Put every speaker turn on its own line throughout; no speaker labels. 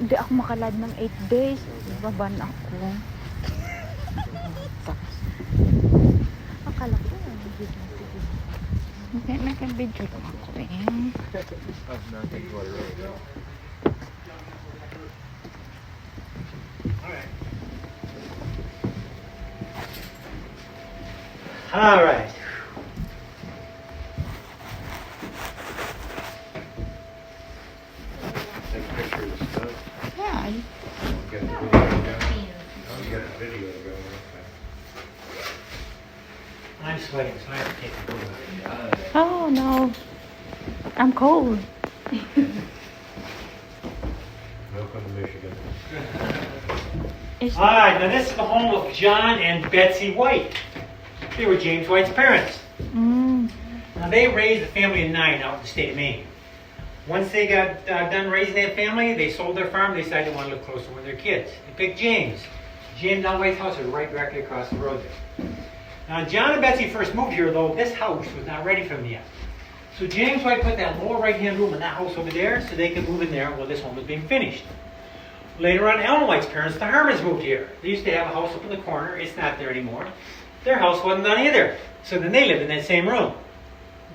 Hindi ako makalad ng 8 days. Baban ako. Akala ko video. Hindi, nag-video lang ako eh.
All right.
Take a picture of the stuff.
Yeah.
You got the video going? Oh, you got the video going.
I'm sweating, so I have to take a photo.
Oh no. I'm cold.
Welcome to Michigan.
It's
All right, now this is the home of John and Betsy White. They were James White's parents. Now they raised a family of 9 out in the state of Maine. Once they got done raising that family, they sold their farm. They decided they wanted to live closer with their kids. They picked James. James John White's house was right directly across the road there. Now John and Betsy first moved here, though this house was not ready for them yet. So James White put that lower right-hand room in that house over there so they could move in there while this home was being finished. Later on, Ellen White's parents, the Harmons, moved here. They used to have a house up in the corner. It's not there anymore. Their house wasn't done either. So then they lived in that same room.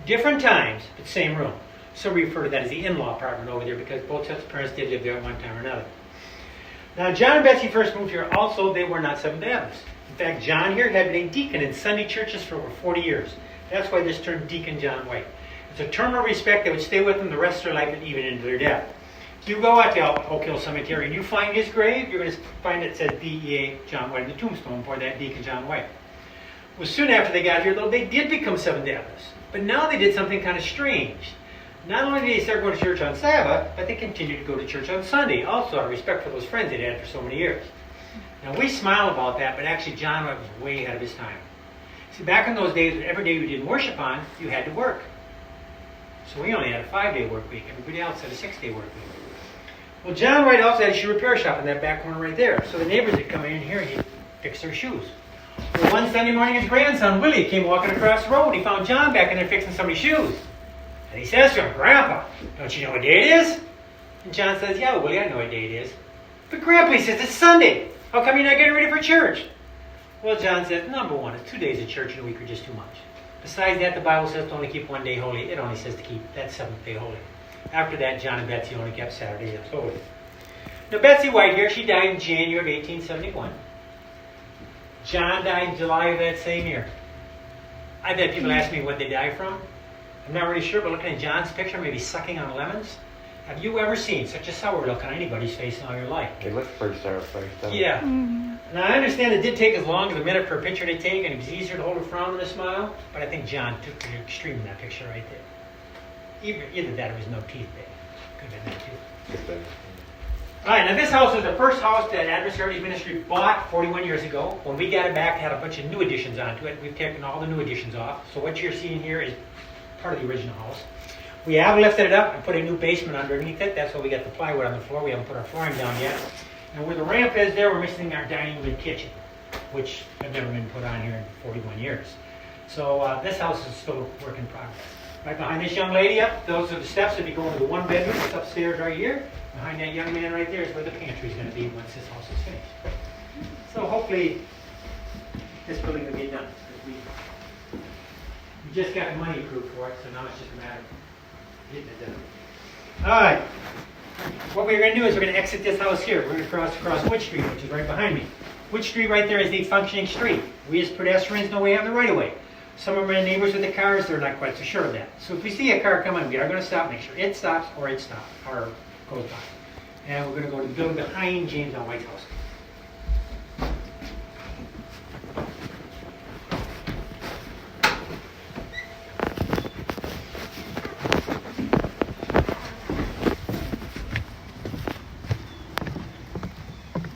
Different times, but same room. So we refer to that as the in-law apartment over there because both sets of parents did live there at one time or another. Now, John and Betsy first moved here. Also, they were not Seventh-day Adventists. In fact, John here had been a deacon in Sunday churches for over 40 years. That's why this term, Deacon John White. It's a term of respect that would stay with them the rest of their life and even into their death. If you go out to Oak Hill Cemetery and you find his grave, you're going to find it says D.E.A. John White in the tombstone for that Deacon John White. Well, soon after they got here, though, they did become Seventh-day Adventists. But now they did something kind of strange. Not only did they start going to church on Sabbath, but they continued to go to church on Sunday, also out of respect for those friends they'd had for so many years. Now, we smile about that, but actually John White was way ahead of his time. See, back in those days, every day you did worship on, you had to work. So we only had a 5-day work week. Everybody else had a 6-day work week. Well, John White also had a shoe repair shop in that back corner right there. So the neighbors would come in here and he'd fix their shoes. Well, one Sunday morning, his grandson, Willie, came walking across the road. He found John back in there fixing somebody's shoes. And he says to him, "Grandpa, don't you know what day it is?" And John says, "Yeah, Willie, I know what day it is." "But Grandpa," he says, "it's Sunday. How come you're not getting ready for church?" Well, John says, "Number one, it's 2 days of church in a week are just too much. Besides that, the Bible says to only keep 1 day holy. It only says to keep that 7th day holy." After that, John and Betsy only kept Saturdays holy. Now, Betsy White here, she died in January of 1871. John died in July of that same year. I've had people ask me what they died from. I'm not really sure, but looking at John's picture, maybe sucking on lemons. Have you ever seen such a sour look on anybody's face in all your life?
It looks pretty sour-faced, doesn't it?
Yeah. Now, I understand it did take as long as a minute for a picture to take, and it was easier to hold a frown than a smile, but I think John took the extreme in that picture right there. Either that or it was no teeth there. Could have been that too.
Good thing.
All right, now this house was the first house that Adventist Heritage Ministry bought 41 years ago. When we got it back, it had a bunch of new additions onto it. We've taken all the new additions off. So what you're seeing here is part of the original house. We have lifted it up and put a new basement underneath it. That's why we got the plywood on the floor. We haven't put our flooring down yet. And where the ramp is there, we're missing our dining room and kitchen, which have never been put on here in 41 years. So this house is still a work in progress. Right behind this young lady up, those are the steps that be going to the one bedroom. It's upstairs right here. Behind that young man right there is where the pantry is going to be once this house is finished. So hopefully this building will be done. We just got money approved for it, so now it's just a matter of getting it done. All right. What we're going to do is we're going to exit this house here. We're going to cross Wood Street, which is right behind me. Wood Street right there is the functioning street. We as pedestrians know we have the right of way. Some of my neighbors with the cars, they're not quite so sure of that. So if we see a car coming, we are going to stop, make sure it stops or it stops, or goes by. And we're going to go to the building behind James John White's house.